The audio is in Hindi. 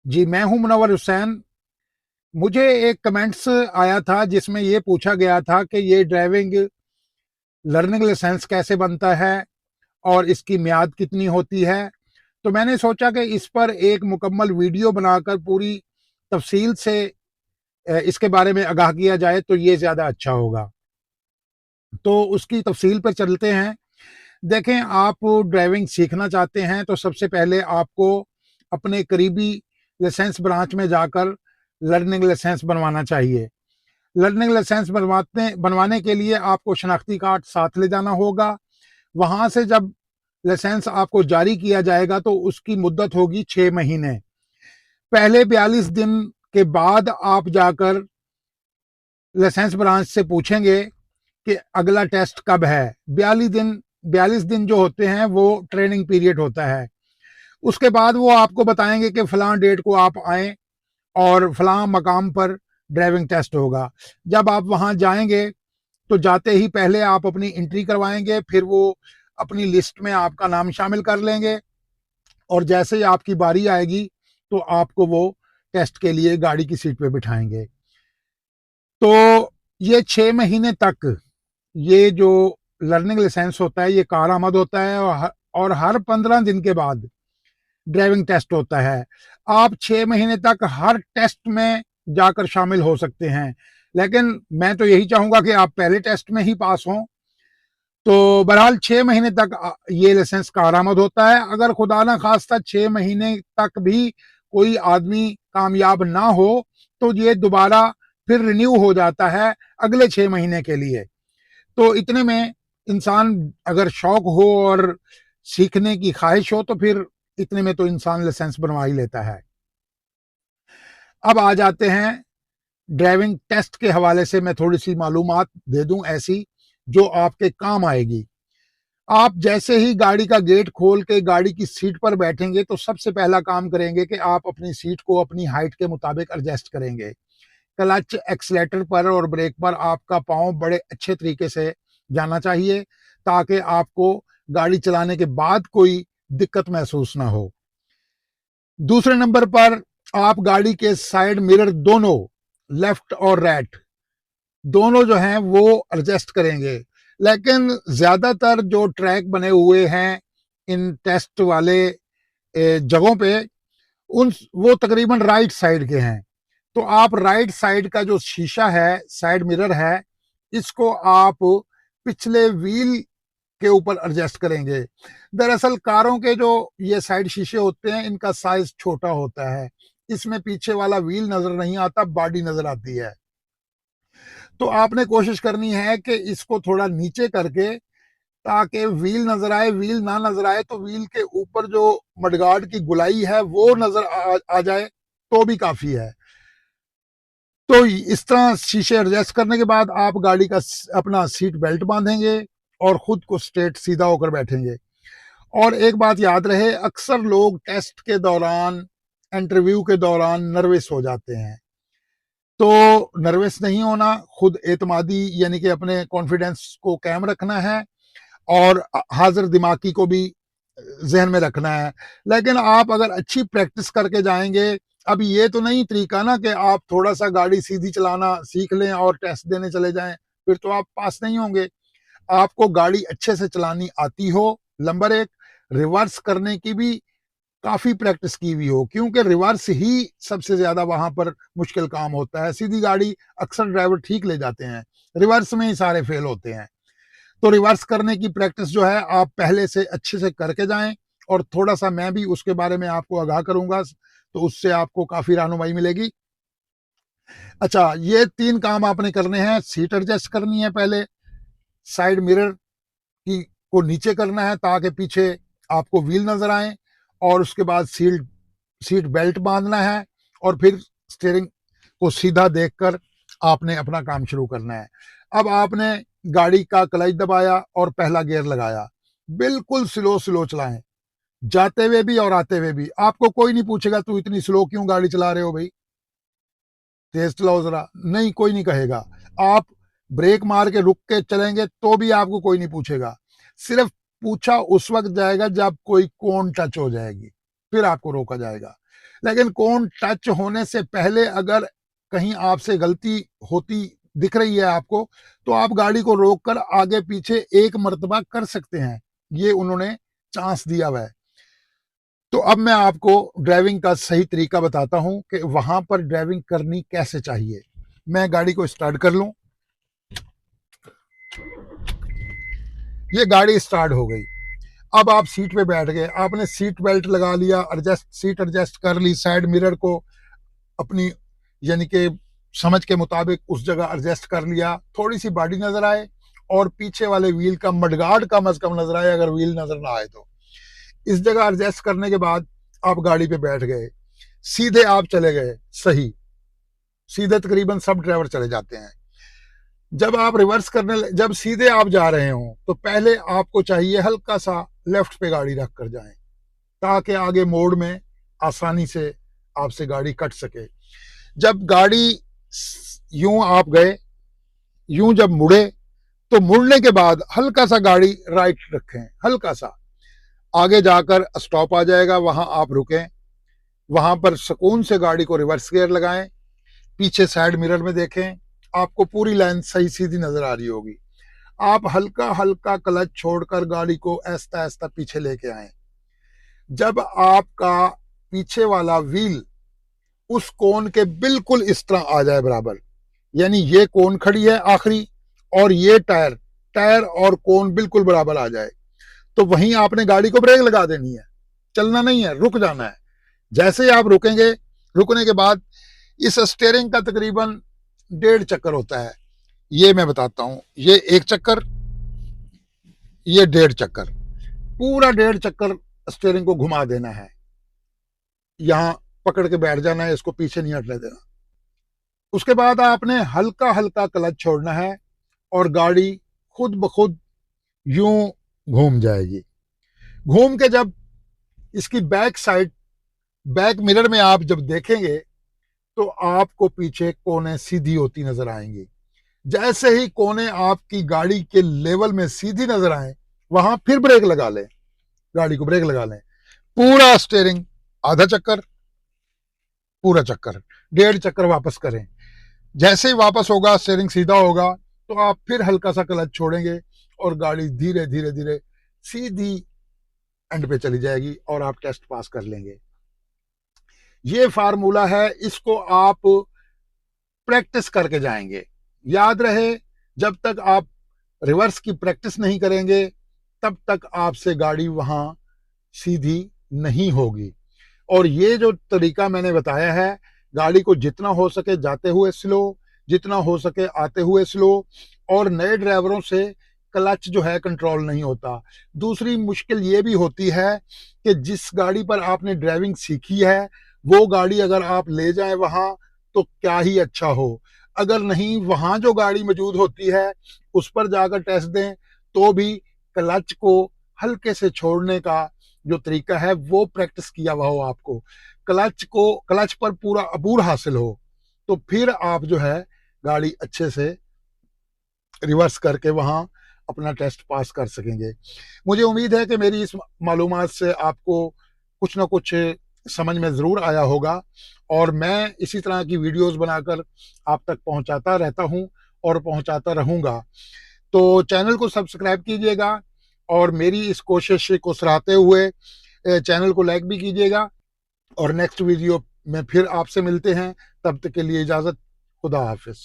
जी, मैं हूं मुनव्वर हुसैन। मुझे एक कमेंट्स आया था जिसमें ये पूछा गया था कि ये ड्राइविंग लर्निंग लाइसेंस कैसे बनता है और इसकी मियाद कितनी होती है। तो मैंने सोचा कि इस पर एक मुकम्मल वीडियो बनाकर पूरी तफसील से इसके बारे में आगाह किया जाए तो ये ज़्यादा अच्छा होगा। तो उसकी तफसील पर चलते हैं। देखें, आप ड्राइविंग सीखना चाहते हैं तो सबसे पहले आपको अपने करीबी लाइसेंस ब्रांच में जाकर लर्निंग लाइसेंस बनवाना चाहिए। लर्निंग लाइसेंस बनवाने के लिए आपको शनाख्ती कार्ड साथ ले जाना होगा। वहां से जब लाइसेंस आपको जारी किया जाएगा तो उसकी मुद्दत होगी 6 महीने। पहले 42 दिन के बाद आप जाकर लाइसेंस ब्रांच से पूछेंगे कि अगला टेस्ट कब है। 42 दिन जो होते हैं वो ट्रेनिंग पीरियड होता है। उसके बाद वो आपको बताएंगे कि फलां डेट को आप आए और फलां मकाम पर ड्राइविंग टेस्ट होगा। जब आप वहां जाएंगे तो जाते ही पहले आप अपनी एंट्री करवाएंगे, फिर वो अपनी लिस्ट में आपका नाम शामिल कर लेंगे और जैसे ही आपकी बारी आएगी तो आपको वो टेस्ट के लिए गाड़ी की सीट पे बिठाएंगे। तो ये 6 महीने तक ये जो लर्निंग लाइसेंस होता है ये कारआमद होता है और हर 15 दिन के बाद ड्राइविंग टेस्ट होता है। आप 6 महीने तक हर टेस्ट में जाकर शामिल हो सकते हैं, लेकिन मैं तो यही चाहूंगा कि आप पहले टेस्ट में ही पास हों। तो बहरहाल 6 महीने तक ये लाइसेंस कारआमद होता है। अगर खुदा ना खास्ता 6 महीने तक भी कोई आदमी कामयाब ना हो तो ये दोबारा फिर रिन्यू हो जाता है अगले 6 महीने के लिए। तो इतने में इंसान अगर शौक हो और सीखने की ख्वाहिश हो तो फिर इतने में तो इंसान लाइसेंस बनवा ही लेता है। अब आ जाते हैं ड्राइविंग टेस्ट के हवाले से। मैं थोड़ी सी मालूमात दे दूं ऐसी जो आपके काम आएगी। आप जैसे ही गाड़ी का गेट खोल के गाड़ी की सीट पर बैठेंगे तो सबसे पहला काम करेंगे कि आप अपनी सीट को अपनी हाइट के मुताबिक एडजस्ट करेंगे। क्लच, एक्सीलेटर पर और ब्रेक पर आपका पाँव बड़े अच्छे तरीके से जाना चाहिए ताकि आपको गाड़ी चलाने के बाद कोई दिक्कत महसूस ना हो। दूसरे नंबर पर आप गाड़ी के साइड मिरर दोनों, लेफ्ट और राइट, दोनों जो हैं वो एडजस्ट करेंगे। लेकिन ज्यादातर जो ट्रैक बने हुए हैं इन टेस्ट वाले जगहों पे, उन वो तकरीबन राइट साइड के हैं। तो आप राइट साइड का जो शीशा है, साइड मिरर है, इसको आप पिछले व्हील के ऊपर एडजस्ट करेंगे। दरअसल कारों के जो ये साइड शीशे होते हैं इनका साइज छोटा होता है, इसमें पीछे वाला व्हील नजर नहीं आता, बॉडी नजर आती है। तो आपने कोशिश करनी है कि इसको थोड़ा नीचे करके ताकि व्हील नजर आए। व्हील ना नजर आए तो व्हील के ऊपर जो मडगार्ड की गुलाई है वो नजर आ जाए तो भी काफी है। तो इस तरह शीशे एडजस्ट करने के बाद आप गाड़ी का अपना सीट बेल्ट बांधेंगे और खुद को स्ट्रेट सीधा होकर बैठेंगे। और एक बात याद रहे, अक्सर लोग टेस्ट के दौरान, इंटरव्यू के दौरान नर्वस हो जाते हैं। तो नर्वस नहीं होना, खुद एतमादी यानी कि अपने कॉन्फिडेंस को कायम रखना है और हाजिर दिमागी को भी जहन में रखना है। लेकिन आप अगर अच्छी प्रैक्टिस करके जाएंगे, अब ये तो नहीं तरीका ना कि आप थोड़ा सा गाड़ी सीधी चलाना सीख लें और टेस्ट देने चले जाएं, फिर तो आप पास नहीं होंगे। आपको गाड़ी अच्छे से चलानी आती हो, नंबर एक, रिवर्स करने की भी काफी प्रैक्टिस की हुई हो, क्योंकि रिवर्स ही सबसे ज्यादा वहां पर मुश्किल काम होता है। सीधी गाड़ी अक्सर ड्राइवर ठीक ले जाते हैं, रिवर्स में ही सारे फेल होते हैं। तो रिवर्स करने की प्रैक्टिस जो है आप पहले से अच्छे से करके जाएं और थोड़ा सा मैं भी उसके बारे में आपको आगाह करूंगा तो उससे आपको काफी रहनुमाई मिलेगी। अच्छा, ये 3 काम आपने करने हैं। सीट एडजस्ट करनी है पहले, साइड मिरर की को नीचे करना है ताकि पीछे आपको व्हील नजर आए, और उसके बाद सीट बेल्ट बांधना है और फिर स्टीयरिंग को सीधा देखकर आपने अपना काम शुरू करना है। अब आपने गाड़ी का क्लच दबाया और पहला गियर लगाया। बिल्कुल स्लो स्लो चलाएं, जाते हुए भी और आते हुए भी। आपको कोई नहीं पूछेगा तू इतनी स्लो क्यों गाड़ी चला रहे हो भाई, तेज चलाओ जरा, नहीं, कोई नहीं कहेगा। आप ब्रेक मार के रुक के चलेंगे तो भी आपको कोई नहीं पूछेगा। सिर्फ पूछा उस वक्त जाएगा जब कोई कोन टच हो जाएगी, फिर आपको रोका जाएगा। लेकिन कोन टच होने से पहले अगर कहीं आपसे गलती होती दिख रही है आपको, तो आप गाड़ी को रोककर आगे पीछे एक मर्तबा कर सकते हैं। ये उन्होंने चांस दिया हुआ है। तो अब मैं आपको ड्राइविंग का सही तरीका बताता हूं कि वहां पर ड्राइविंग करनी कैसे चाहिए। मैं गाड़ी को स्टार्ट कर लूं। ये गाड़ी स्टार्ट हो गई। अब आप सीट पे बैठ गए, आपने सीट बेल्ट लगा लिया, सीट एडजस्ट कर ली, साइड मिरर को अपनी यानी कि समझ के मुताबिक उस जगह एडजस्ट कर लिया, थोड़ी सी बॉडी नजर आए और पीछे वाले व्हील का मडगार्ड कम अज कम नजर आए, अगर व्हील नजर ना आए तो। इस जगह एडजस्ट करने के बाद आप गाड़ी पे बैठ गए, सीधे आप चले गए। सही सीधे तकरीबन सब ड्राइवर चले जाते हैं। जब आप रिवर्स जब सीधे आप जा रहे हो तो पहले आपको चाहिए हल्का सा लेफ्ट पे गाड़ी रख कर जाएं, ताकि आगे मोड़ में आसानी से आपसे गाड़ी कट सके। जब गाड़ी यूं आप गए, यूं जब मुड़े, तो मुड़ने के बाद हल्का सा गाड़ी राइट रखें, हल्का सा आगे जाकर स्टॉप आ जाएगा, वहां आप रुकें, वहां पर सुकून से गाड़ी को रिवर्स गियर लगाएं, पीछे साइड मिरर में देखें, आपको पूरी लाइन सही सीधी नजर आ रही होगी। आप हल्का हल्का क्लच छोड़कर गाड़ी को ऐसा ऐसा पीछे लेके आए। जब आपका पीछे वाला व्हील उस कोन के बिल्कुल इस तरह आ जाए बराबर, यानी ये कोन खड़ी है आखिरी और ये टायर और कोन बिल्कुल बराबर आ जाए, तो वहीं आपने गाड़ी को ब्रेक लगा देनी है, चलना नहीं है, रुक जाना है। जैसे ही आप रुकेंगे, रुकने के बाद इस स्टीयरिंग का तकरीबन 1.5 चक्कर होता है। ये मैं बताता हूं, ये 1 चक्कर, ये 1.5 चक्कर, पूरा 1.5 चक्कर स्टीयरिंग को घुमा देना है। यहां पकड़ के बैठ जाना है, इसको पीछे नहीं हटने देना। उसके बाद आपने हल्का हल्का क्लच छोड़ना है और गाड़ी खुद ब खुद यूं घूम जाएगी। घूम के जब इसकी बैक साइड, बैक मिरर में आप जब देखेंगे तो आपको पीछे कोने सीधी होती नजर आएंगी। जैसे ही कोने आपकी गाड़ी के लेवल में सीधी नजर आए, वहां फिर ब्रेक लगा लें, गाड़ी को ब्रेक लगा लें। पूरा स्टीयरिंग आधा चक्कर, पूरा चक्कर, 1.5 चक्कर वापस करें। जैसे ही वापस होगा, स्टीयरिंग सीधा होगा, तो आप फिर हल्का सा क्लच छोड़ेंगे और गाड़ी धीरे धीरे धीरे सीधी एंड पे चली जाएगी और आप टेस्ट पास कर लेंगे। ये फार्मूला है, इसको आप प्रैक्टिस करके जाएंगे। याद रहे, जब तक आप रिवर्स की प्रैक्टिस नहीं करेंगे तब तक आपसे गाड़ी वहां सीधी नहीं होगी। और ये जो तरीका मैंने बताया है, गाड़ी को जितना हो सके जाते हुए स्लो, जितना हो सके आते हुए स्लो। और नए ड्राइवरों से क्लच जो है कंट्रोल नहीं होता। दूसरी मुश्किल ये भी होती है कि जिस गाड़ी पर आपने ड्राइविंग सीखी है वो गाड़ी अगर आप ले जाएं वहां तो क्या ही अच्छा हो, अगर नहीं वहां जो गाड़ी मौजूद होती है उस पर जाकर टेस्ट दें तो भी क्लच को हल्के से छोड़ने का जो तरीका है वो प्रैक्टिस किया हुआ हो, आपको क्लच पर पूरा अबूर हासिल हो, तो फिर आप जो है गाड़ी अच्छे से रिवर्स करके वहां अपना टेस्ट पास कर सकेंगे। मुझे उम्मीद है कि मेरी इस मालूमात से आपको कुछ ना कुछ समझ में ज़रूर आया होगा और मैं इसी तरह की वीडियोस बनाकर आप तक पहुंचाता रहता हूं और पहुंचाता रहूंगा। तो चैनल को सब्सक्राइब कीजिएगा और मेरी इस कोशिश को सराहते हुए चैनल को लाइक भी कीजिएगा। और नेक्स्ट वीडियो में फिर आपसे मिलते हैं, तब तक के लिए इजाज़त, खुदा हाफिज़।